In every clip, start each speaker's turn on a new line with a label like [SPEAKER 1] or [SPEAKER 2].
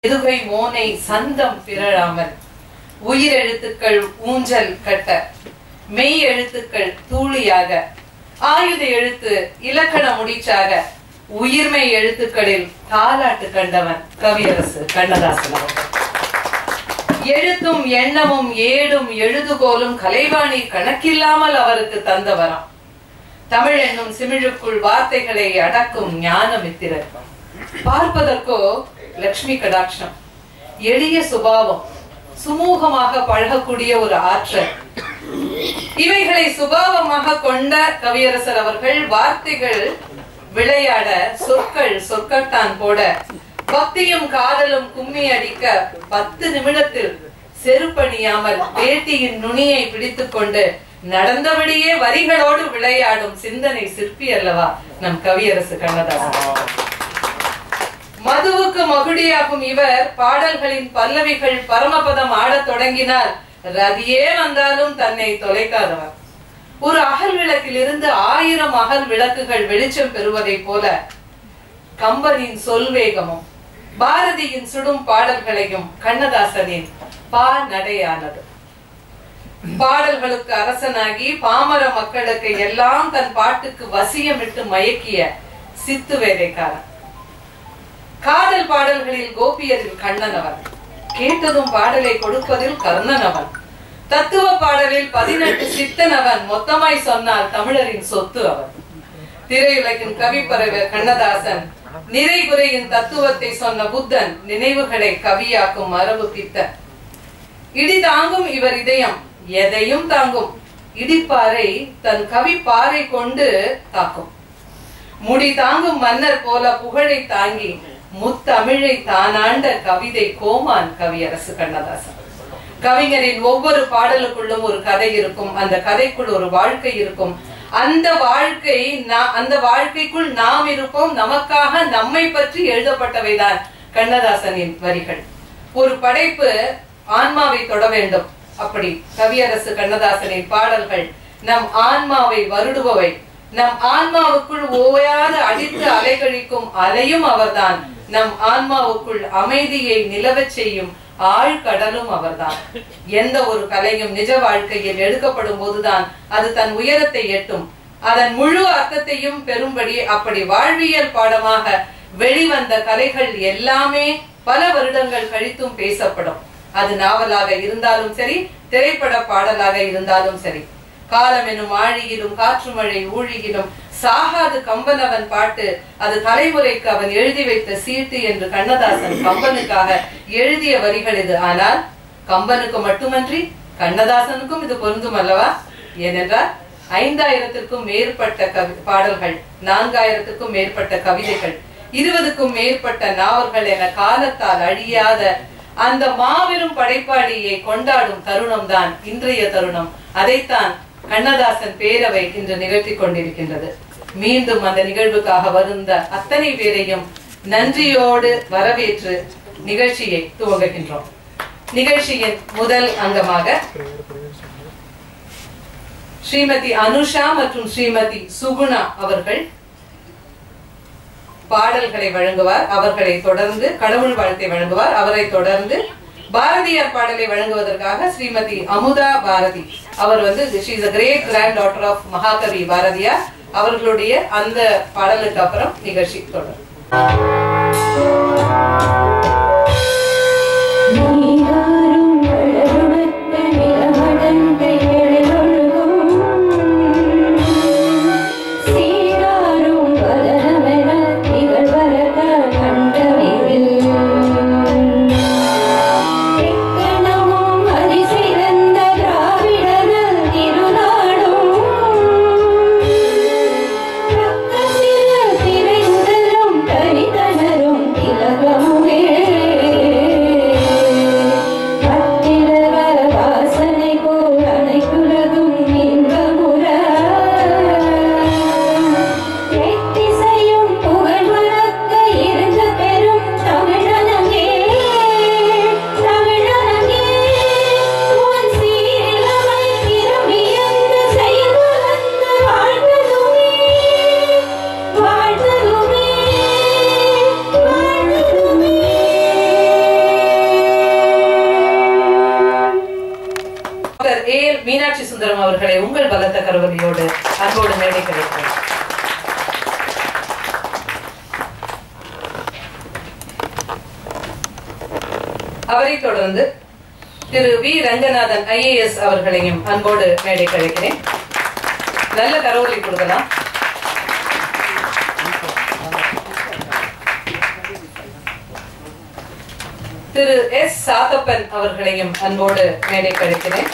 [SPEAKER 1] எதுகை மோனை சந்தம் பிறழாமல் உயிரெழுத்துக்கள் ஊஞ்சல் கட்ட மெய் எழுத்துக்கள் தூளியாக ஆயுத எழுத்து இலக்கண முடிச்சாக உயிர்மை எழுத்துக்களில் தாலாட்டு கண்டவன் கவியரசு கண்ணதாசன். எழுத்தும் எண்ணமும் ஏடும் எழுதுகோலும் கலைவாணி கணக்கில்லாமல் அவருக்கு தந்தவராம். தமிழ் என்னும் சிமிழுக்குள் வார்த்தைகளை அடக்கும் ஞானமித்திரர். பார்ப்பதற்கோ லட்சுமி கடாட்சம், எளிய சுபாவம், சுமூகமாக பழகக்கூடிய ஒரு ஆற்றல், இவைகளை சுபாவமாக கொண்ட கவியரசர் அவர்கள் வார்த்தைகள் விளையாட, சொற்கள் சொற்கட்டான் போட, பக்தியும் காதலும் கும்மி அடிக்க 10 நிமிடத்தில் செருப்பணியாமல் வேட்டியின் நுனியை பிடித்துக் கொண்டு நடந்தபடியே வரிகளோடு விளையாடும் சிந்தனை சிற்பி அல்லவா நம் கவியரசு கண்ணதாசன். மதுவுக்கு மகுடியாகும் இவர் பாடல்களின் பல்லவிகள் பரமபதம் ஆடத் தொடங்கினால் ரதியே வந்தாலும் தன்னை தொலைக்காதவர். ஒரு அகல் விளக்கில் இருந்து 1000 அகல் விளக்குகள் வெளிச்சம் பெறுவதை போல கம்பனின் சொல்வேகமும் பாரதியின் சுடும் பாடல்களையும் கண்ணதாசனின் நடையானது. பாடல்களுக்கு அரசனாகி பாமர மக்களுக்கு எல்லாம் தன் பாட்டுக்கு வசியமிட்டு மயக்கிய சித்து வேலைக்காரன். காதல் பாடல்களில் கோபியரில் கண்ணனவன், கேட்டதும் பாடலை கொடுப்பதில் கர்ணனவன், தத்துவ பாடலில் 18 சித்தனவன், மொத்தமாய் சொன்னால் தமிழரின் சொத்து அவன். திரையுலகின் கவிப்பறவை கண்ணதாசன், நிறைகுறையின் தத்துவத்தை சொன்ன புத்தன், நினைவுகளை கவியாக்கும் மரபு பித்தன். இடி தாங்கும் இவர் இதயம், எதையும் தாங்கும். இடிப்பாறை தன் கவி பாறை கொண்டு தாக்கும். முடி தாங்கும் மன்னர் போல புகழை தாங்கி முத்தமிழை தானாண்ட கவிதை கோமான் கவியரசு கண்ணதாசன். கவிஞரின் ஒவ்வொரு பாடலுக்குள்ளும் ஒரு கதை இருக்கும், அந்த கதைக்குள் ஒரு வாழ்க்கை இருக்கும். அந்த வாழ்க்கைக்குள் நாம் இருப்போம், நமக்காக நம்மை பற்றி எழுதப்பட்டவைதான் கண்ணதாசனின் வரிகள். ஒரு படைப்பு ஆன்மாவை தொட வேண்டும், அப்படி கவியரசு கண்ணதாசனின் பாடல்கள் நம் ஆன்மாவை வருடுபவை. நம் ஆன்மாவுக்குள் ஓயாது அடித்து அலைகழிக்கும் அலையும் அவர்தான். நம் ஆன்மாவுக்குள் அமைதியை நிலவச் செய்யும் ஆழ்கடலும் அவர்தான். எந்த ஒரு கலையும் நிஜ வாழ்க்கையில் எடுக்கப்படும் போதுதான் அது தன் உயரத்தை எட்டும், அதன் முழு அர்த்தத்தையும் பெறும்படி. அப்படி வாழ்வியல் பாடமாக வெளிவந்த கலைகள் எல்லாமே பல வருடங்கள் கழித்தும் பேசப்படும். அது நாவலாக இருந்தாலும் சரி, திரைப்பட பாடலாக இருந்தாலும் சரி. காலம் எனும் ஆழியிலும் காற்று மழை ஊழியிலும் சாகாது கம்பனவன் பாட்டு, அது தலைமுறைக்கு அவன் எழுதி வைத்த சீட்டு என்று கண்ணதாசன் கம்பனுக்காக எழுதிய வரிகள் இது. ஆனால் கம்பனுக்கு மட்டுமன்றி கண்ணதாசனுக்கும் இது பொருந்தும் அல்லவா? ஏனென்றால் 5000த்திற்கும் மேற்பட்ட பாடல்கள், 4000த்திற்கும் மேற்பட்ட கவிதைகள், 20க்கும் மேற்பட்ட நாவல்கள் என காலத்தால் அழியாத அந்த மாபெரும் படைப்பாளியை கொண்டாடும் தருணம் தான் இன்றைய தருணம். அதைத்தான் கண்ணதாசன் பேரவை இன்று நிகழ்த்தி கொண்டிருக்கின்றது. மீண்டும் அந்த நிகழ்வுக்காக வருந்த அத்தனை பேரையும் நன்றியோடு வரவேற்று நிகழ்ச்சியை துவங்குகின்றோம். நிகழ்ச்சியின் முதல் அங்கமாக ஸ்ரீமதி அனுஷா மற்றும் ஸ்ரீமதி சுகுணா அவர்கள் பாடல்களை வழங்குவார். அவர்களை தொடர்ந்து கடவுள் வாழ்த்தை வழங்குவார். அவரை தொடர்ந்து பாரதியார் பாடலை வழங்குவதற்காக ஸ்ரீமதி அமுதா பாரதி அவர் she is a great granddaughter of மகாகவி பாரதியார். அவர்களுடைய அந்த பாடலுக்கு அப்புறம் நிகழ்ச்சி தொடரும்.
[SPEAKER 2] திரை முதலும் தனி தனரும் திலகமுமே
[SPEAKER 1] அவரை தொடர்ந்து திரு வி ரங்கநாதன் IAS அவர்களையும் அன்போடு மேடை கழிக்கிறேன். நல்ல கரவொலி கொடுக்கலாம். திரு S சாத்தப்பன் அவர்களையும் அன்போடு மேடை கழிக்கிறேன்.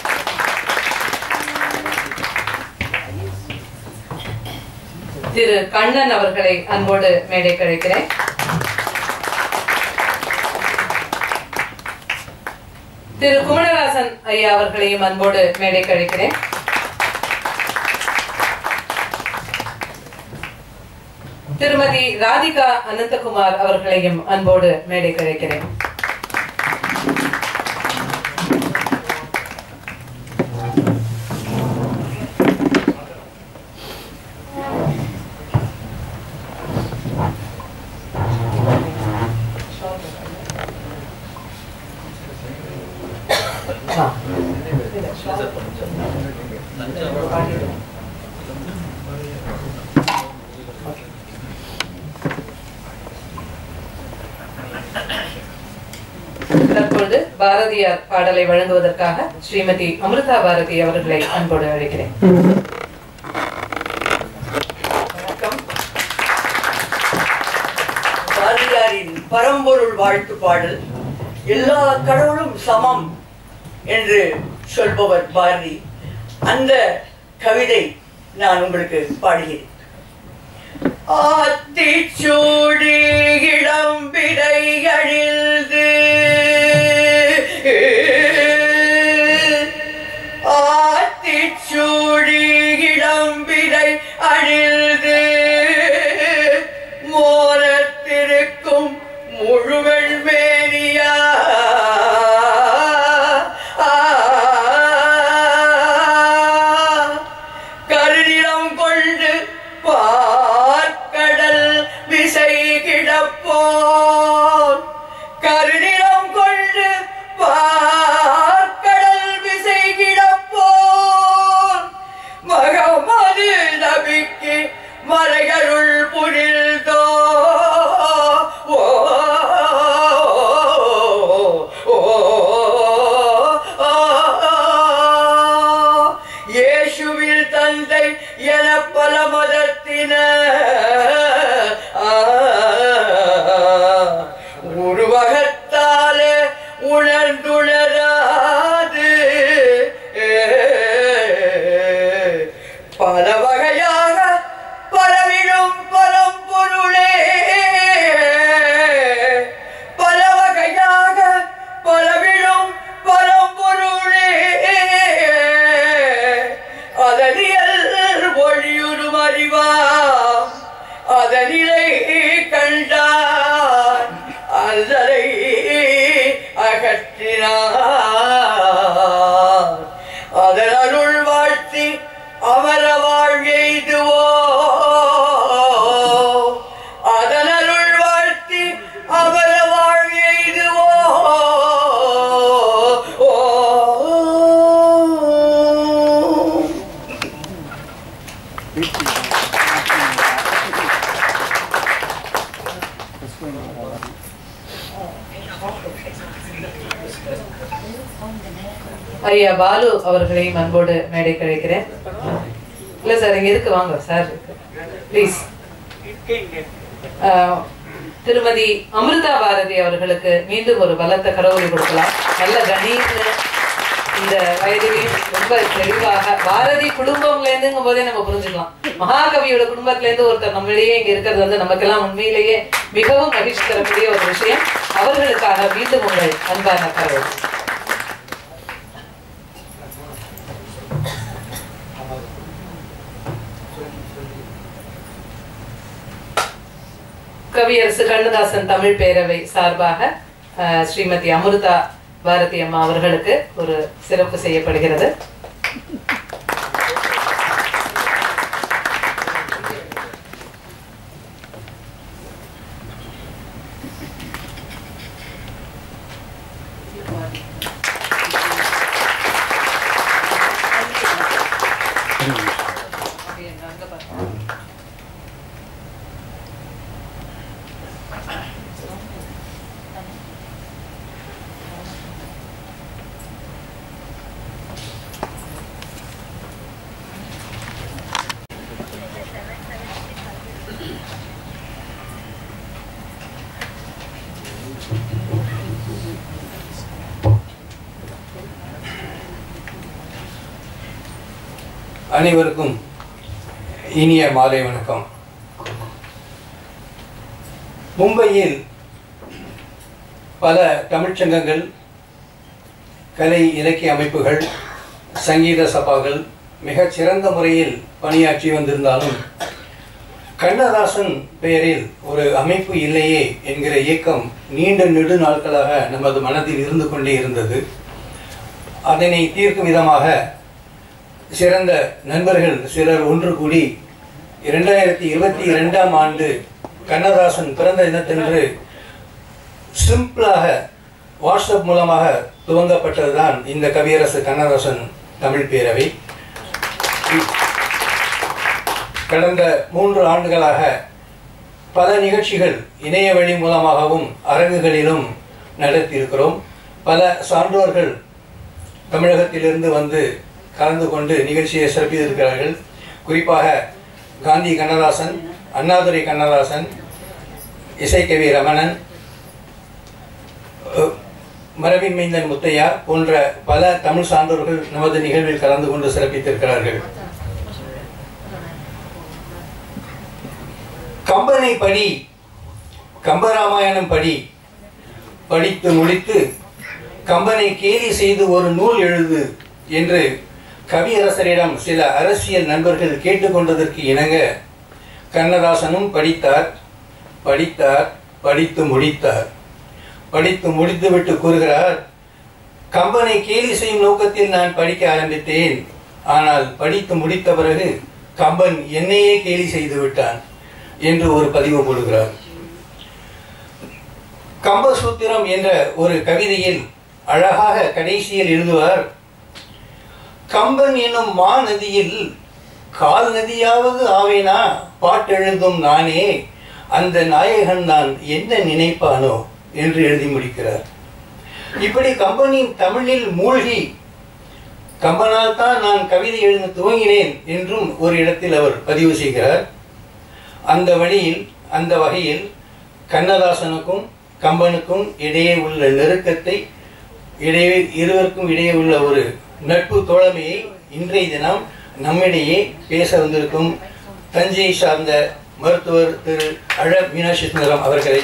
[SPEAKER 1] திரு கண்ணன் அவர்களை அன்போடு மேடை கழிக்கிறேன். திரு குமரராசன் ஐயா அவர்களையும் அன்போடு மேடை கழிக்கிறேன். திருமதி ராதிகா அனந்தகுமார் அவர்களையும் அன்போடு மேடை கழிக்கிறேன். தற்பொழுது பாரதியார் பாடலை வழங்குவதற்காக ஸ்ரீமதி அமிர்தா பாரதி அவர்களை அன்போடு அழைக்கிறேன்.
[SPEAKER 2] பாரதியாரின் பரம்பொருள் வாழ்த்து பாடல் எல்லா கடவுளும் சமம் என்று சொல்பவர் பாரதி. அந்த கவிதை நான் உங்களுக்கு பாடுகிறேன். ஆத்திச்சூடி இளம்பிடை அழிந்து ஆத்திச்சூடி இளம்பிடை அழிந்து மோரத்திருக்கும் முழுவல் மேனியா கருநிலம் கொண்டு பார்க்கடல் விசை கிடப்போன் கருநிலம் கொண்டு பார்க்கடல் விசை கிடப்போன் மகமது நபிக்கு மறையருள் புரிந்தோ இயேசுவில் தந்தை என பல மதத்தின உருவகத்தாலே உணர்ந்துணராது பல வகையாக பரவிடும் பரம்பொருளே பல வகையாக பரவிடும் பரம்பொருளே அதனியல் ஒளியுறும் அறிவா அதனிலை கண்டான் அல்லலை அகற்றினார் அதன் அருள் வாழ்த்தி அமர வாழ்வெய்துவோ அதன் அருள் வாழ்த்தி அமர வாழ்வெய்துவோ
[SPEAKER 1] ஐயா பாலு அவர்களையும் அன்போடு மேடை கழிக்கிறேன். இல்ல சார், இங்க இருக்கு, வாங்க சார், ப்ளீஸ். திருமதி அமிர்தா பாரதி அவர்களுக்கு மீண்டும் ஒரு பலத்த கரவொலி கொடுக்கலாம். நல்ல கணீர்னு இந்த வயதிலையும் ரொம்ப தெளிவாக பாரதி குடும்பம்ல இருந்துங்கும் போதே நம்ம புரிஞ்சுக்கலாம். மகாகவியோட குடும்பத்துல இருந்து ஒருத்தர் நம்மளையே இங்க இருக்கிறது வந்து நமக்கெல்லாம் உண்மையிலேயே மிகவும் மகிழ்ச்சி தரக்கூடிய ஒரு விஷயம். அவர்களுக்காக மீண்டும் உங்கள் அன்பான கரவொலி. கவியரசு கண்ணதாசன் தமிழ் பேரவை சார்பாக ஸ்ரீமதி அமிர்தா பாரதி அம்மா அவர்களுக்கு ஒரு சிறப்பு செய்யப்படுகிறது.
[SPEAKER 3] அனைவருக்கும் இனிய மாலை வணக்கம். மும்பையில் பல தமிழ்ச்சங்கங்கள், கலை இலக்கிய அமைப்புகள், சங்கீத சபாக்கள் மிகச் சிறந்த முறையில் பணியாற்றி வந்திருந்தாலும் கண்ணதாசன் பெயரில் ஒரு அமைப்பு இல்லையே என்கிற இயக்கம் நீண்ட நெடு நாட்களாக நமது மனதில் இருந்து கொண்டே இருந்தது. அதனை தீர்க்கும் விதமாக சிறந்த நண்பர்கள் சிலர் ஒன்று கூடி 2022ஆம் ஆண்டு கண்ணதாசன் பிறந்த தினத்தன்று சிம்பிளாக வாட்ஸ்அப் மூலமாக துவங்கப்பட்டதுதான் இந்த கவியரசு கண்ணதாசன் தமிழ் பேரவை. கடந்த 3 ஆண்டுகளாக பல நிகழ்ச்சிகள் இணைய வழி மூலமாகவும் அரங்குகளிலும் நடத்தியிருக்கிறோம். பல சான்றோர்கள் தமிழகத்திலிருந்து வந்து கலந்து கொண்டு நிகழ்ச்சியை சிறப்பித்திருக்கிறார்கள். குறிப்பாக காந்தி கண்ணதாசன், அண்ணாதுரை கண்ணதாசன், இசைக்கவி ரமணன், மரபின் மைந்தன் முத்தையா போன்ற பல தமிழ் சான்றோர்கள் நமது நிகழ்வில் கலந்து கொண்டு சிறப்பித்திருக்கிறார்கள். கம்பனை படி, கம்பராமாயணம் படி, படித்து முடித்து கம்பனை கேலி செய்து ஒரு நூல் எழுது என்று கவியரசரிடம் சில அரசியல் நண்பர்கள் கேட்டுக்கொண்டதற்கு இணங்க கண்ணதாசனும் படித்தார், படித்து முடித்தார். படித்து முடித்துவிட்டு கூறுகிறார், கம்பனை கேலி செய்யும் நோக்கத்தில் நான் படிக்க ஆரம்பித்தேன். ஆனால் படித்து முடித்த பிறகு கம்பன் என்னையே கேலி செய்து விட்டான் என்று ஒரு பதிவு போடுகிறார். கம்பசூத்திரம் என்ற ஒரு கவிதையில் அழகாக கடைசியில் எழுதுவார், கம்பன் என்னும் மாநதியில் கால் நதியாவது ஆவேனா பாட்டெழுதும் நானே, அந்த நாயகன் நான் என்ன நினைப்பானோ என்று எழுதி முடிக்கிறார். இப்படி கம்பனின் தமிழில் மூழ்கி கம்பனால் தான் நான் கவிதை எழுத துவங்கினேன் என்றும் ஒரு இடத்தில் அவர் பதிவு செய்கிறார். அந்த வழியில், அந்த வகையில் கண்ணதாசனுக்கும் கம்பனுக்கும் இடையே உள்ள நெருக்கத்தை, இருவருக்கும் இடையே உள்ள ஒரு நட்பு தோழமையை இன்றைய தினம் நம்மிடையே பேச வந்திருக்கும் தஞ்சை சார்ந்த மருத்துவர் திரு அழ மீனாட்சி சுந்தரம் அவர்களை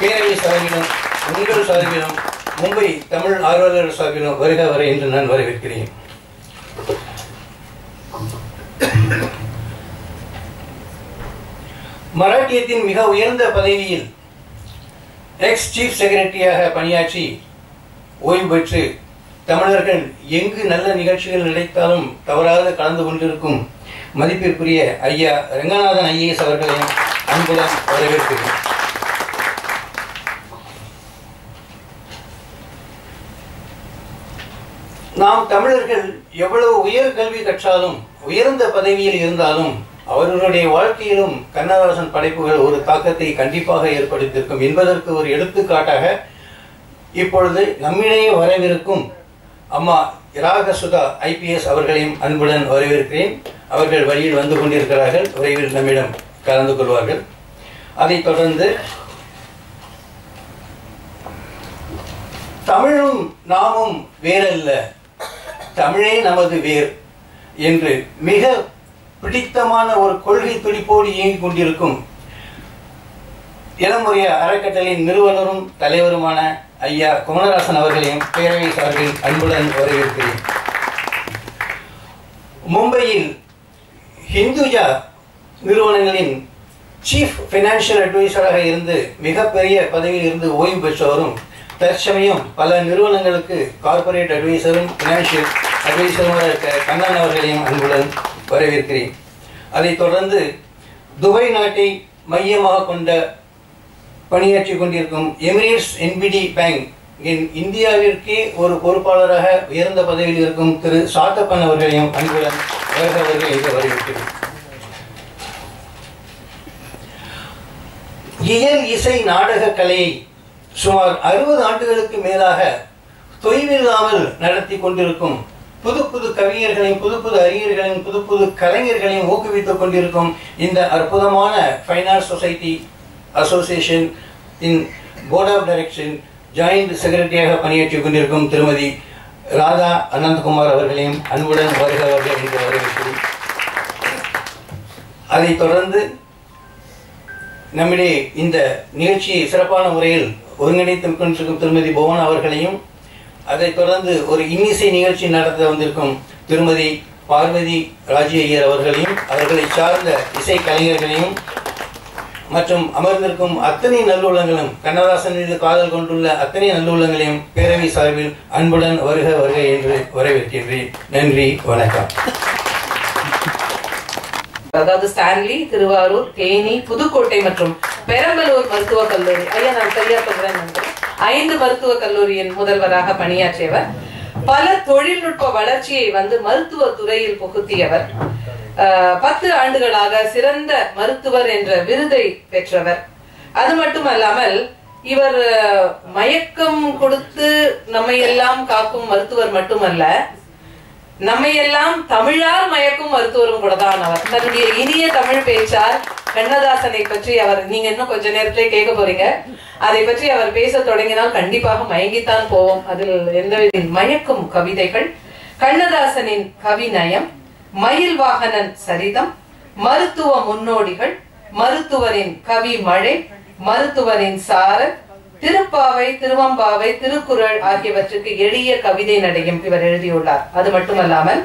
[SPEAKER 3] பேரவை சார்பிலும் உங்கள் சார்பிலும் மும்பை தமிழ் ஆர்வலர் சார்பிலும் வருக வர என்று நான் வரவேற்கிறேன். மராட்டியத்தின் மிக உயர்ந்த பதவியில் எக்ஸ் சீஃப் செக்ரட்டரியாக பணியாற்றி ஓய்வு பெற்று தமிழர்கள் எங்கு நல்ல நிகழ்ச்சிகள் நடத்தாலும் தவறாக கலந்து கொண்டிருக்கும் மதிப்பிற்குரிய ஐயா ரங்கநாதன் ஐஏஎஸ் அவர்களையும் அன்புடன் வரவேற்கிறேன். நாம் தமிழர்கள் எவ்வளவு உயர் கல்வி கற்றாலும், உயர்ந்த பதவியில் இருந்தாலும் அவர்களுடைய வாழ்க்கையிலும் கண்ணதாசன் படைப்புகள் ஒரு தாக்கத்தை கண்டிப்பாக ஏற்படுத்தியிருக்கும் என்பதற்கு ஒரு எடுத்துக்காட்டாக இப்பொழுது நம்மிடையே வரவிருக்கும் அம்மா ராகசுதா ஐபிஎஸ் அவர்களையும் அன்புடன் வரவேற்கிறேன். அவர்கள் வழியில் வந்து கொண்டிருக்கிறார்கள், விரைவில் நம்மிடம் கலந்து கொள்வார்கள். அதைத் தொடர்ந்து தமிழும் நாமும் வேறல்ல, தமிழே நமது வேர் என்று மிக பிடித்தமான ஒரு கொள்கை துடிப்போடு இயங்கிக் கொண்டிருக்கும் இளமுறைய அறக்கட்டளையின் நிறுவனரும் தலைவருமான ஐயா குமரராசன் அவர்களையும் பேரவை சார்பில் அன்புடன் வரவேற்கிறேன். மும்பையில் ஹிந்துஜா நிறுவனங்களின் சீஃப் பைனான்சியல் அட்வைசராக இருந்து மிகப்பெரிய பதவியில் இருந்து ஓய்வு பெற்றவரும் தற்சமயம் பல நிறுவனங்களுக்கு கார்பரேட் அட்வைசரும் பைனான்சியல் அட்வைசருமாக இருக்க கண்ணன் அவர்களையும் அன்புடன் வரவேற்கிறேன். அதைத் தொடர்ந்து துபாய் நாட்டை மையமாக கொண்ட பணியாற்றி கொண்டிருக்கும் எமிரேட்ஸ் என்பிடி பேங்க் இந்தியாவிற்கே ஒரு பொறுப்பாளராக உயர்ந்த பதவியில் இருக்கும் திரு சாத்தப்பன் அவர்களையும் அன்புடன் வரவேற்கிறேன். இயல் இசை நாடக கலையை சுமார் 60 ஆண்டுகளுக்கு மேலாக தொய்வில்லாமல் நடத்தி கொண்டிருக்கும் புது புது கவிஞர்களையும் புது புது அறிஞர்களையும் புது புது கலைஞர்களையும் ஊக்குவித்துக் கொண்டிருக்கும் இந்த அற்புதமான fine arts society association in board of direction joint செக்ரட்டரியாக பணியாற்றிக் கொண்டிருக்கும் திருமதி ராதா அனந்தகுமார் அவர்களையும் அன்புடன் வருக அவர்கள் என்று வரவேற்கிறேன். அதைத் தொடர்ந்து நம்மிடையே இந்த நிகழ்ச்சியை சிறப்பான முறையில் ஒருங்கிணைத்து கொண்டிருக்கும் திருமதி புவன் அவர்களையும், அதைத் தொடர்ந்து ஒரு இன்னிசை நிகழ்ச்சி நடத்த வந்திருக்கும் திருமதி பார்வதி ராஜி ஐயர் அவர்களையும், அவர்களை சார்ந்த இசை கலைஞர்களையும் மற்றும் அமர்ந்திருக்கும் அத்தனை நல்லுள்ளங்களும், கண்ணதாசன் மீது காதல் கொண்டுள்ள அத்தனை நல்லுள்ளங்களையும் பேரவை சார்பில் அன்புடன் வருக வருக என்று வரவேற்கின்றேன். நன்றி, வணக்கம்.
[SPEAKER 1] அதாவது ஸ்டான்லி, திருவாரூர், தேனி, புதுக்கோட்டை மற்றும் பெரம்பலூர் மருத்துவக் கல்லூரி, ஐயா நான் சரியா சொல்றேன், 5 மருத்துவக் கல்லூரியின் முதல்வராக பணியாற்றியவர். பல தொழில்நுட்ப வளர்ச்சியை மருத்துவ துறையில் புகுத்தியவர். 10 ஆண்டுகளாக சிறந்த மருத்துவர் என்ற விருதை பெற்றவர். அது மட்டுமல்லாமல் இவர் மயக்கம் கொடுத்து நம்மையெல்லாம் காக்கும் மருத்துவர் மட்டுமல்ல, நம்மையெல்லாம் தமிழால் மயக்கும் மருத்துவரும் கூட தான் அவர். தன்னுடைய இனிய தமிழ் பேச்சால் கண்ணதாசனை பற்றி அவர், நீங்க இன்னும் கொஞ்ச நேரத்திலே கேட்க போறீங்க, அதை பற்றி அவர் பேச தொடங்கினால் கண்டிப்பாக மயங்கித்தான் போவோம். அதில் எந்தவித மயக்கும் கவிதைகள், கண்ணதாசனின் கவிநயம், மயில் வாகனன் சரிதம், மருத்துவ முன்னோடிகள், மருத்துவரின் கவி மழை, மருத்துவரின் சாரல், திருப்பாவை, திருவம்பாவை, திருக்குறள் ஆகியவற்றுக்கு எளிய கவிதை நடையும் இவர் எழுதியுள்ளார். அது மட்டுமல்லாமல்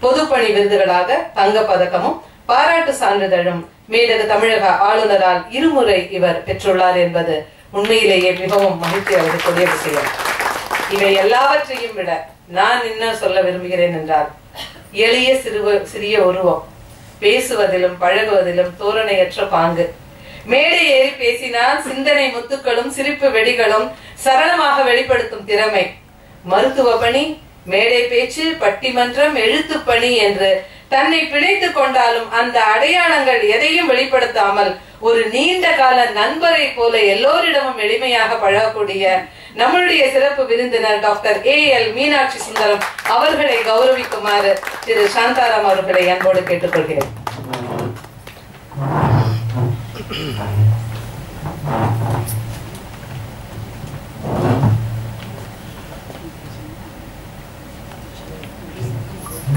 [SPEAKER 1] பொதுப்பணி விருதுகளாக தங்க பதக்கமும் பாராட்டு சான்றிதழும் மேதகு தமிழக ஆளுநரால் 2 முறை இவர் பெற்றுள்ளார் என்பது உண்மையிலேயே மிகவும் மகிழ்ச்சி அளிக்கக்கூடிய விஷயம். இவை எல்லாவற்றையும் விட நான் என்ன சொல்ல விரும்புகிறேன் என்றால், எளிய சிறிய உருவம், பேசுவதிலும் பழகுவதிலும் தோரணையற்ற பாங்கு, மேடை ஏறி பேசினால் சிந்தனை முத்துக்களும் சிரிப்பு வெடிகளும் சரளமாக வெளிப்படுத்தும் திறமை, மருத்துவ பணி, மேடை பேச்சு, பட்டிமன்றம், எழுத்து பணி என்று தன்னை பிழைத்துக் கொண்டாலும் அந்த அடையாளங்கள் எதையும் வெளிப்படுத்தாமல் ஒரு நீண்ட கால நண்பரை போல எல்லோரிடமும் எளிமையாக பழகக்கூடிய நம்முடைய சிறப்பு விருந்தினர் டாக்டர் AL மீனாட்சி சுந்தரம் அவர்களை கௌரவிக்குமாறு திரு சாந்தாராம் அவர்களை அன்போடு கேட்டுக்கொள்கிறேன்.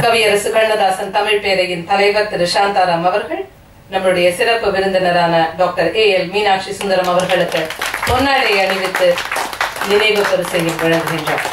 [SPEAKER 1] கவியரசு கண்ணதாசன் தமிழ் பேரையின் தலைவர் திரு சாந்தாராம் அவர்கள் நம்முடைய சிறப்பு விருந்தினரான டாக்டர் AL மீனாட்சி சுந்தரம் அவர்களுக்கு பொன்னாடை அணிவித்து நினைவு பரிசையும் வழங்குகின்றார்.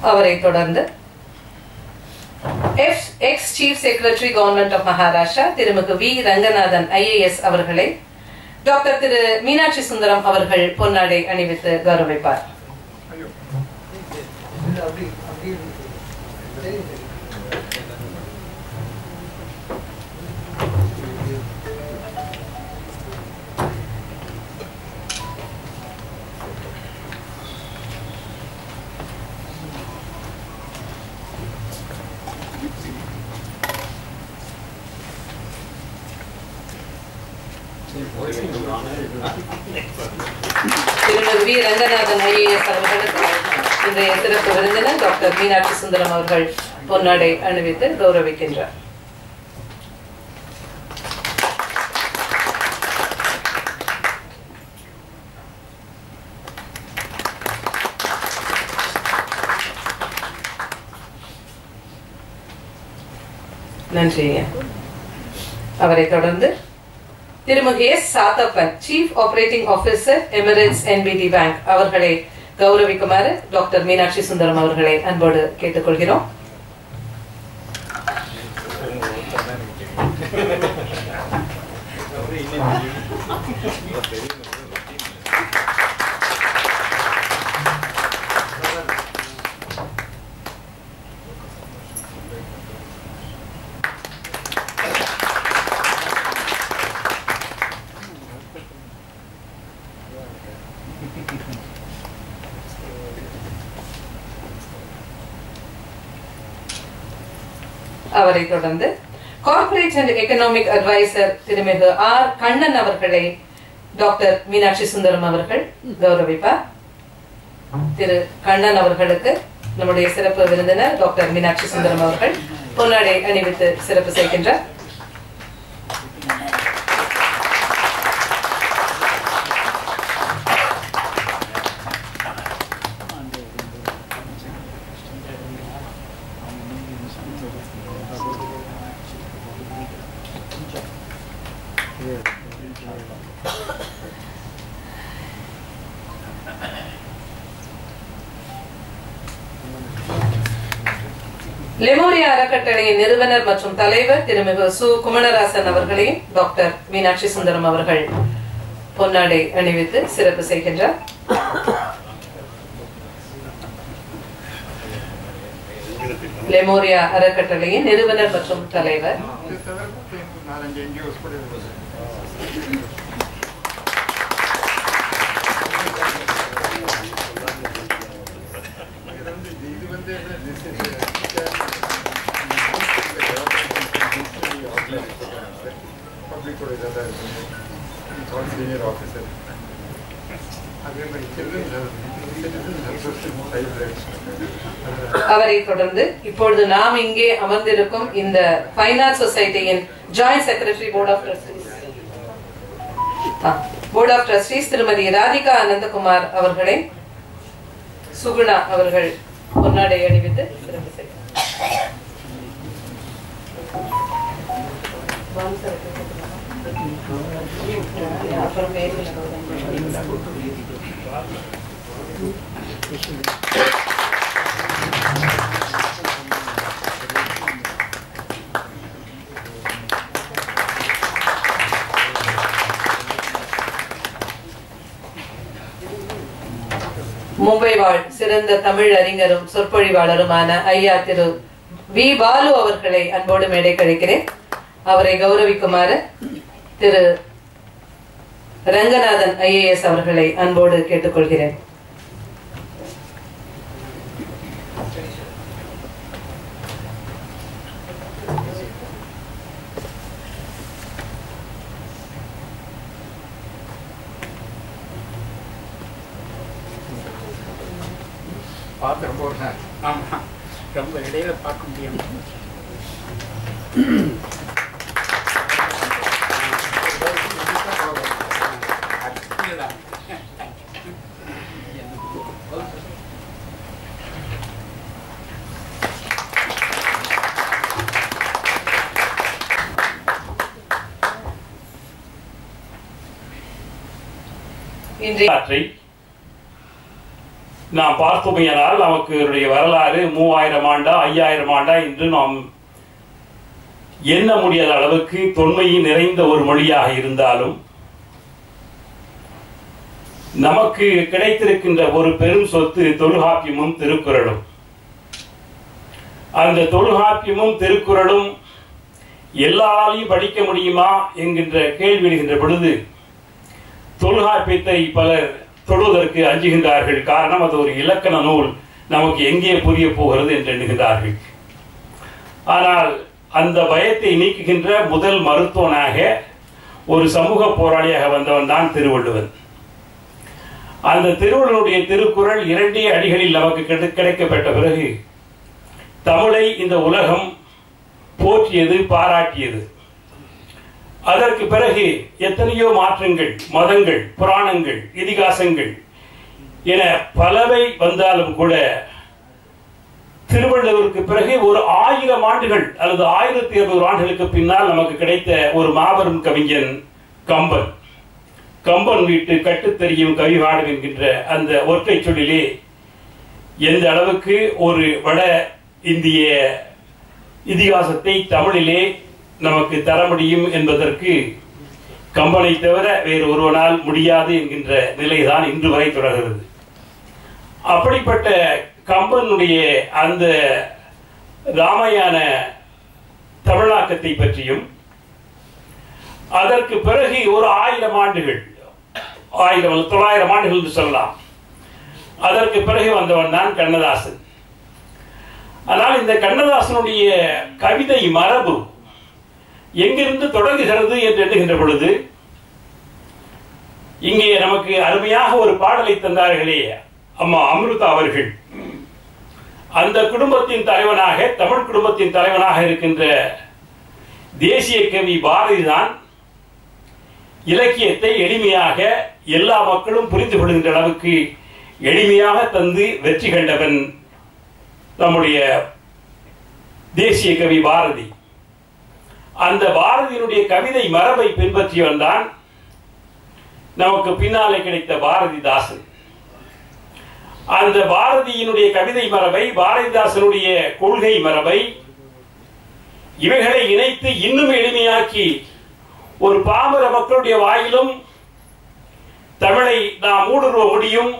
[SPEAKER 1] அவரை தொடர்ந்து ex chief secretary government of Maharashtra திருமிகு V ரங்கநாதன் IAS அவர்களை டாக்டர் திரு மீனாட்சி சுந்தரம் அவர்கள் பொன்னாடை அணிவித்து கௌரவிப்பார். திருமிகு V ரங்கநாதன் IAS அவர்களுக்கு இன்றைய சிறப்பு விருந்தினர் டாக்டர் மீனாட்சி சுந்தரம் அவர்கள் பொன்னாடை அணிவித்து கௌரவிக்கின்றார். நன்றி. அவரை தொடர்ந்து திருமிகு S Sathappan chief operating officer Emirates NBD bank அவர்களை கௌரவிக்குமாறு டாக்டர் மீனாட்சி சுந்தரம் அவர்களை அன்போடு கேட்டுக்கொள்கிறோம். அவரை தொடர்ந்து கார்ப்பரேட் அண்ட் எகனாமிக் அட்வைசர் திருமிகு ஆர் கண்ணன் அவர்களை டாக்டர் மீனாட்சி சுந்தரம் அவர்கள் கௌரவிப்பார். திரு கண்ணன் அவர்களுக்கு நம்முடைய சிறப்பு விருந்தினர் டாக்டர் மீனாட்சி சுந்தரம் அவர்கள் பொன்னாடை அணிவித்து சிறப்பு செய்கின்றார். லெமோரியா அறக்கட்டளையின் நிறுவனர் மற்றும் தலைவர் திருமிகு சு குமணராசன் அவர்களையும் டாக்டர் மீனாட்சி சுந்தரம் அவர்கள் பொன்னாடை அணிவித்து சிறப்பு செய்கின்றார். லெமோரியா அறக்கட்டளையின் நிறுவனர் மற்றும் தலைவர் அவரை தொடர்ந்து இப்பொழுது நாம் இங்கே அமர்ந்திருக்கும் இந்த ஃபைனான்ஸ் சொசைட்டியின் joint secretary board of trustees திருமதி ராதிகா அனந்தகுமார் அவர்களை சுகுணா அவர்கள் பொன்னாடை அணிவித்து சிறப்பு செய்கிறார். மும்பை வாழ் சிறந்த தமிழ் அறிஞரும் சொற்பொழிவாளருமான ஐயா திரு வி பாலு அவர்களை அன்போடு மேடை கழிக்கிறேன். அவரை கௌரவிக்குமாறு திரு ரங்கநாதன் IAS அவர்களை அன்போடு கேட்டுக்கொள்கிறேன்.
[SPEAKER 4] பார்த்து ரொம்ப ஒரு நாள் ஆமாம் ரொம்ப இடையில பார்க்க முடியும்.
[SPEAKER 5] நாம் பார்த்தோமையானால் நமக்கு வரலாறு 3000 ஆண்டா 5000 ஆண்டா என்று நாம் எண்ண முடியாத அளவுக்கு தொன்மையின் நிறைந்த ஒரு மொழியாக இருந்தாலும் நமக்கு கிடைத்திருக்கின்ற ஒரு பெரும் சொத்து தொல்காப்பியமும் திருக்குறளும். அந்த தொல்காப்பியமும் திருக்குறளும் எல்லாராலையும் படிக்க முடியுமா என்கின்ற கேள்வி எழுகின்ற பொழுது தொல்காப்பியத்தை பலர் தொடுவதற்கு அஞ்சுகின்றார்கள். காரணம் அது ஒரு இலக்கண நூல், நமக்கு எங்கே புரிய போகிறது என்று எண்ணுகின்றார்கள். ஆனால் அந்த பயத்தை நீக்குகின்ற முதல் மருத்துவனாக ஒரு சமூக போராளியாக வந்தவன் தான் திருவள்ளுவன். அந்த திருவள்ளுவனுடைய திருக்குறள் 2 அடிகளில் நமக்கு கிடைக்கப்பட்ட பிறகு தமிழை இந்த உலகம் போற்றியது, பாராட்டியது. அதற்கு பிறகு எத்தனையோ மாற்றங்கள், மதங்கள், புராணங்கள், இதிகாசங்கள் என பலவை வந்தாலும் கூட திருவள்ளுவருக்கு பிறகு ஒரு 1000 ஆண்டுகள் அல்லது 1200 ஆண்டுகளுக்கு பின்னால் நமக்கு கிடைத்த ஒரு மாபெரும் கவிஞன் கம்பன். கம்பன் வீட்டு கட்டுத்தெரியும் கவிபாடும் என்கின்ற அந்த ஒற்றை சொல்லிலே எந்த அளவுக்கு ஒரு வட இந்திய இதிகாசத்தை தமிழிலே நமக்கு தர முடியும் என்பதற்கு கம்பனை தவிர வேறு ஒருவனால் முடியாது என்கின்ற நிலைதான் இன்று வரை தொடர்கிறது. அப்படிப்பட்ட கம்பனுடைய அந்த ராமாயண தமிழாக்கத்தை பற்றியும் அதற்கு பிறகு ஒரு 1000 ஆண்டுகள் 900 ஆண்டுகள் என்று சொல்லலாம். அதற்கு பிறகு வந்தவன் தான் கண்ணதாசன். ஆனால் இந்த கண்ணதாசனுடைய கவிதை மரபு எங்கிருந்து தொடங்குகிறது என்று எண்ணுகின்ற பொழுது இங்கே நமக்கு அருமையாக ஒரு பாடலை தந்தார்களே அம்மா அமிர்தா அவர்கள். அந்த குடும்பத்தின் தலைவனாக, தமிழ் குடும்பத்தின் தலைவனாக இருக்கின்ற தேசிய கவி பாரதிதான் இலக்கியத்தை எளிமையாக எல்லா மக்களும் புரிந்து கொள்கின்ற அளவுக்கு எளிமையாக தந்து வெற்றி கண்டவன் நம்முடைய தேசிய கவி பாரதி. அந்த பாரதியினுடைய கவிதை மரபை பின்பற்றியவன் தான் நமக்கு பின்னாலே கிடைத்த பாரதிதாசன். அந்த பாரதியினுடைய கவிதை மரபை, பாரதிதாசனுடைய கொள்கை மரபை, இவைகளை இணைத்து இன்னும் எளிமையாக்கி ஒரு பாமர மக்களுடைய வாயிலும் தமிழை நாம் ஊடுருவ முடியும்,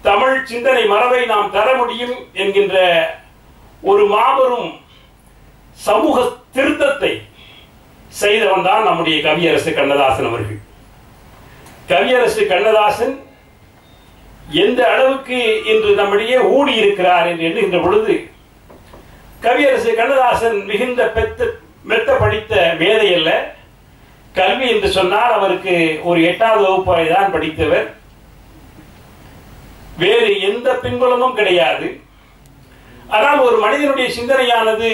[SPEAKER 5] தமிழ் சிந்தனை மரபை நாம் தர முடியும் என்கின்ற ஒரு மாபெரும் சமூக திருத்தத்தை செய்தவன் தான் நம்முடைய கவியரசு கண்ணதாசன் அவர்கள். கவியரசு கண்ணதாசன் எந்த அளவுக்கு இன்று நம்மிடையே ஊடி இருக்கிறார் என்று எண்ணுகின்ற பொழுது, கவியரசு கண்ணதாசன் மிகுந்த மெத்த படித்த மேதை அல்ல. கல்வி என்று சொன்னால் அவருக்கு ஒரு 8வது வகுப்பு வரை தான் படித்தவர். வேறு எந்த பின்புலமும் கிடையாது. ஆனால் ஒரு மனிதனுடைய சிந்தனையானது,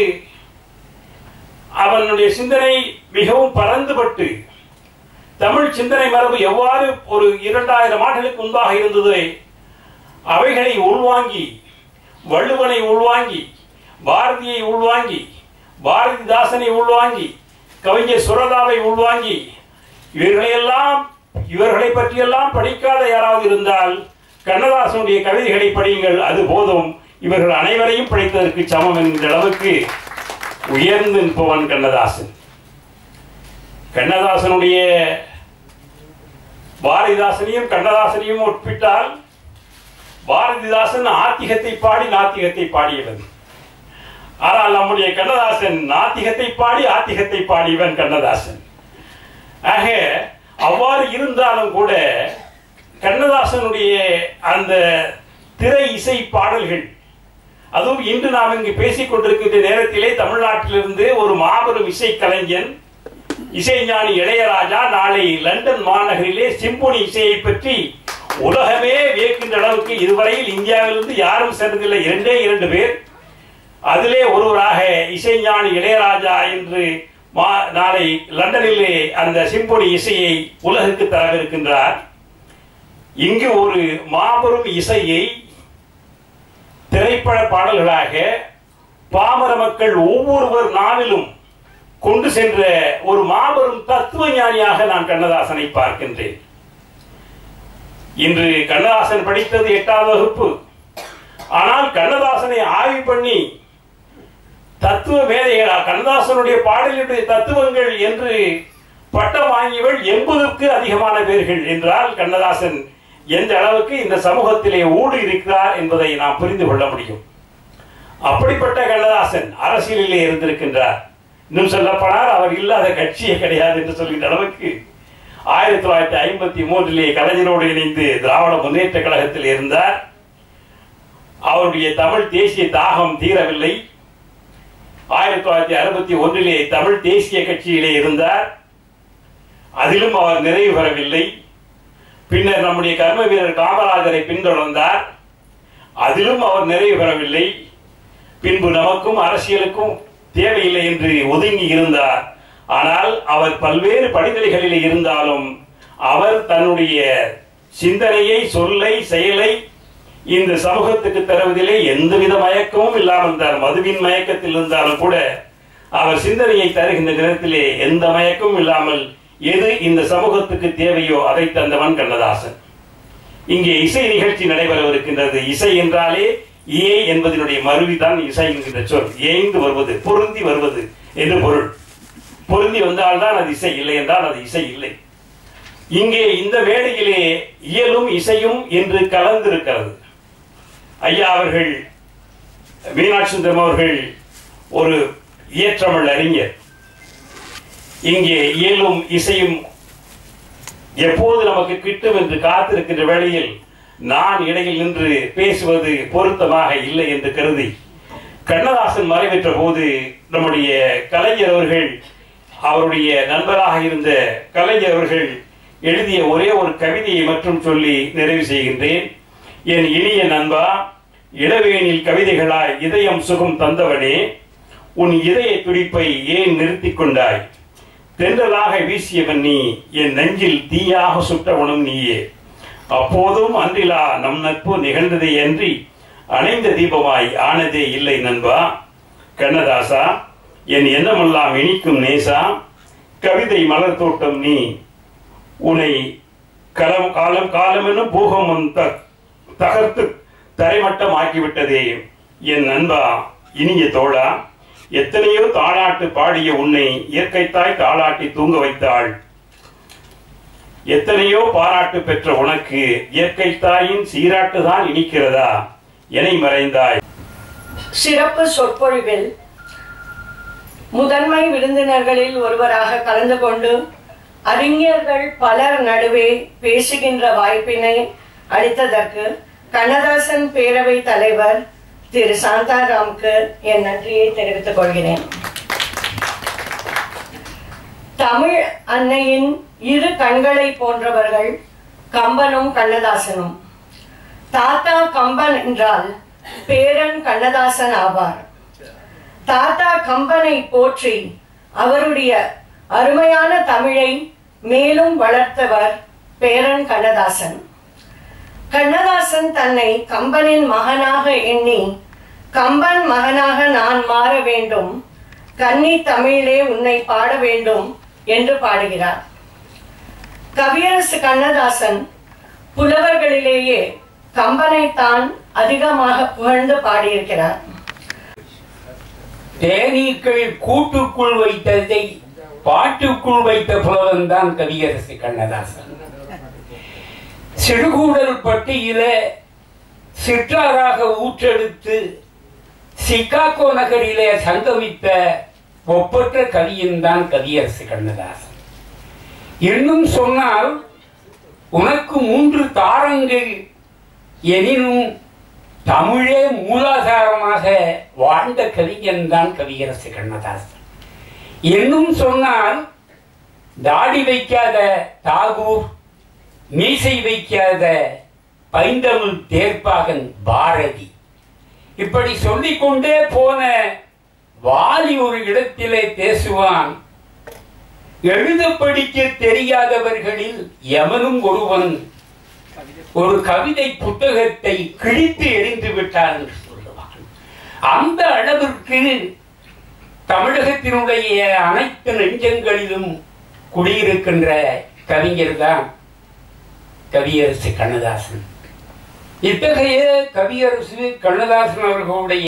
[SPEAKER 5] அவனுடைய சிந்தனை மிகவும் பரந்துபட்டு தமிழ் சிந்தனை மரபு எவ்வாறு ஒரு 2000 ஆண்டுகளுக்கு முன்பாக இருந்தது, அவைகளை உள்வாங்கி, வள்ளுவனை உள்வாங்கி, பாரதியை உள்வாங்கி, பாரதிதாசனை உள்வாங்கி, கவிஞர் சுரதாவை உள்வாங்கி, இவர்களை பற்றியெல்லாம் படிக்காத யாராவது இருந்தால் கண்ணதாசனுடைய கவிதைகளை படியுங்கள், அது போதும், இவர்கள் அனைவரையும் படித்ததற்கு சமம் என்கிற அளவுக்கு உயர்ந்து நிற்பவன் கண்ணதாசன். கண்ணதாசனுடைய பாரதிதாசனையும் கண்ணதாசனையும் ஒப்பிட்டால், பாரதிதாசன் ஆத்திகத்தை பாடி நாத்திகத்தை பாடியவன். ஆனால் நம்முடைய கண்ணதாசன் நாத்திகத்தை பாடி ஆத்திகத்தை பாடியவன் கண்ணதாசன். ஆக அவ்வாறு இருந்தாலும் கூட கண்ணதாசனுடைய அந்த திரை இசை பாடல்கள், அதுவும் இன்று நாம் இங்கு பேசிக் கொண்டிருக்கின்ற நேரத்திலே தமிழ்நாட்டிலிருந்து ஒரு மாபெரும் இசை கலைஞன், இசைஞானி இளையராஜா நாளை லண்டன் மாநகரிலே சிம்பொனி இசையை பற்றி உலகமே வியக்கின்ற அளவுக்கு இதுவரையில் இந்தியாவிலிருந்து யாரும் சென்றதில்லை. 2 பேர். அதிலே ஒருவராக இசைஞானி இளையராஜா என்று நாளை லண்டனிலே அந்த சிம்பொனி இசையை உலகுக்கு தரவிருக்கின்றார். இங்கு ஒரு மாபெரும் இசையை திரைப்பட பாடல்களாக பாமர மக்கள் ஒவ்வொருவர் நாவிலும் கொண்டு சென்ற ஒரு மாபெரும் தத்துவ ஞானியாக நான் கண்ணதாசனை பார்க்கின்றேன். இன்று கண்ணதாசன் படித்தது 8வது வகுப்பு. ஆனால் கண்ணதாசனை ஆய்வு பண்ணி தத்துவ மேதைகளா, கண்ணதாசனுடைய பாடலுடைய தத்துவங்கள் என்று பட்டம் வாங்கியவள் 80க்கு அதிகமான பேர்கள் என்றால் கண்ணதாசன் எந்த அளவுக்கு இந்த சமூகத்திலே ஊடு இருக்கிறார் என்பதை நாம் புரிந்து கொள்ள முடியும். அப்படிப்பட்ட கண்ணதாசன் அரசியலிலே இருந்திருக்கின்றார். இன்னும் சொல்லப்போனால் அவர் இல்லாத கட்சியே கிடையாது என்று சொல்கின்ற அளவுக்கு 1953 கலைஞரோடு இணைந்து திராவிட முன்னேற்ற கழகத்தில் இருந்தார். அவருடைய தமிழ் தேசிய தாகம் தீரவில்லை. 1961 தமிழ் தேசிய கட்சியிலே இருந்தார். அதிலும் அவர் நிறைவு பெறவில்லை. பின்னர் நம்முடைய கர்ம வீரர் காமராஜரை பின்தொடர்ந்தார். அதிலும் அவர் நிறைவு பெறவில்லை. பின்பு நமக்கும் அரசியலுக்கும் தேவையில்லை என்று ஒதுங்கி இருந்தார். ஆனால் அவர் பல்வேறு படிநிலைகளில் இருந்தாலும் அவர் தன்னுடைய சிந்தனையை, சொல்லை, செயலை இந்த சமூகத்துக்கு தருவதிலே எந்தவித மயக்கமும் இல்லாமல் இருந்தார். மதுவின் மயக்கத்தில் இருந்தாலும் கூட அவர் சிந்தனையை தருகின்ற நேரத்திலே எந்த மயக்கமும் இல்லாமல் எது இந்த சமூகத்துக்கு தேவையோ அதை தந்தவன் கண்ணதாசன். இங்கே இசை நிகழ்ச்சி நடைபெறவிருக்கின்றது. இசை என்றாலே ஏ என்பதனுடைய மருவிதான் இசை என்கின்ற சொல். ஏய்ந்து வருவது, பொருந்தி வருவது என்று பொருள். பொருந்தி வந்தால்தான் அது இசை, இல்லை என்றால் அது இசை இல்லை. இங்கே இந்த மேடையிலே இயலும் இசையும் என்று கலந்திருக்கிறது. ஐயா அவர்கள், மீனாட்சி சுந்தரம் அவர்கள் ஒரு இயற்றமிழ் அறிஞர். இங்கே இயலும் இசையும் எப்போது நமக்கு கிட்டும் என்று காத்திருக்கின்ற வேளையில் நான் இடையில் நின்று பேசுவது பொருத்தமாக இல்லை என்று கருதி கண்ணதாசன் மறைவேற்ற போது நம்முடைய கலைஞர் அவர்கள், அவருடைய நண்பராக இருந்த கலைஞர் அவர்கள் எழுதிய ஒரே ஒரு கவிதையை மட்டும் சொல்லி நிறைவு செய்கின்றேன். என் இனிய நண்பா, இளவேனில் கவிதைகளாய் இதயம் சுகம் தந்தவனே, உன் இதய துடிப்பை ஏன் நிறுத்தி கொண்டாய்? தென்றலாக வீசியவன் நீ, என் நெஞ்சில் தீயாக சுட்டவனும் நீயே. அப்போதும் அன்றிலா நம் நட்பு நிகழ்ந்ததே அன்றி அணைந்த தீபமாய் ஆனதே இல்லை நண்பா. கண்ணதாசா, என் எண்ணமெல்லாம் இனிக்கும் நேசா, கவிதை மலர் தோட்டம் நீ, உன்னை காலமெனும் பூகமும் தகர்த்து தரைமட்டம் ஆக்கிவிட்டதே என் நண்பா. இனிய தோழா, எத்தனையோ தாளாட்டு பாடிய உன்னை இயற்கைத்தாய் தாளாட்டி தூங்க வைத்தாள். எத்தனையோ பாராட்டு பெற்ற உனக்கு இயற்கை தாயின் சீராட்டுதான் இனிக்கிறதா? எனை மறைந்தாய்.
[SPEAKER 2] சிறப்பு சொற்பொழிவில் முதன்மை விருந்தினர்களில் ஒருவராக கலந்து கொண்டு அறிஞர்கள் பலர் நடுவே பேசுகின்ற வாய்ப்பினை அளித்ததற்கு கண்ணதாசன் பேரவை தலைவர் திரு சாந்தாராமுக்கு என் நன்றியை தெரிவித்துக் கொள்கிறேன். தமிழ் அன்னையின் இரு கண்களை போன்றவர்கள் கம்பனும் கண்ணதாசனும். தாத்தா கம்பன் என்றால் பேரன் கண்ணதாசன் ஆவார். தாத்தா கம்பனை போற்றி அவருடைய அருமையான தமிழை மேலும் வளர்த்தவர் பேரன் கண்ணதாசன். கண்ணதாசன் தன்னை கம்பனின் மகனாக எண்ணி, கம்பன் மகனாக நான் மாற வேண்டும், கன்னி தமிழே உன்னை பாட வேண்டும் என்று பாடுகிறார். கவியரசு கண்ணதாசன் புலவர்களிலேயே கம்பனை தான் அதிகமாக புகழ்ந்து பாடியிருக்கிறார்.
[SPEAKER 4] தேனீக்கள் கூட்டுக்குள் வைத்ததை பாட்டுக்குள் வைத்த புலவன் தான் கவியரசு கண்ணதாசன். சிறுகூடல் பட்டியில சிற்றாராக ஊற்றெடுத்து சிகாகோ நகரிலே சங்கமித்த ஒப்பற்ற கவியின் தான் கவியரசு கண்ணதாசன். இன்னும் சொன்னால் உனக்கு 3 தாரங்கள் எனினும் தமிழே மூலாதாரமாக வாழ்ந்த கவிஞன் தான் கவியரசு கண்ணதாசன். இன்னும் சொன்னால் தாடி வைக்காத தாகூர், மீசை வைக்காத பைந்தமிழ் தேர்ப்பாகன் பாரதி. இப்படி சொல்லிக்கொண்டே போன வாலி ஒரு இடத்திலே பேசுவான், எழுத படிக்க தெரியாதவர்களில் எவனும் ஒருவன் ஒரு கவிதை புத்தகத்தை கிழித்து எறிந்து விட்டார் என்று சொல்லுவான். அந்த அளவிற்கு தமிழகத்தினுடைய அனைத்து நெஞ்சங்களிலும் குடியிருக்கின்ற கவிஞர் தான் கவியரசு கண்ணதாசன். இத்தகைய கவியரசு கண்ணதாசன் அவர்களுடைய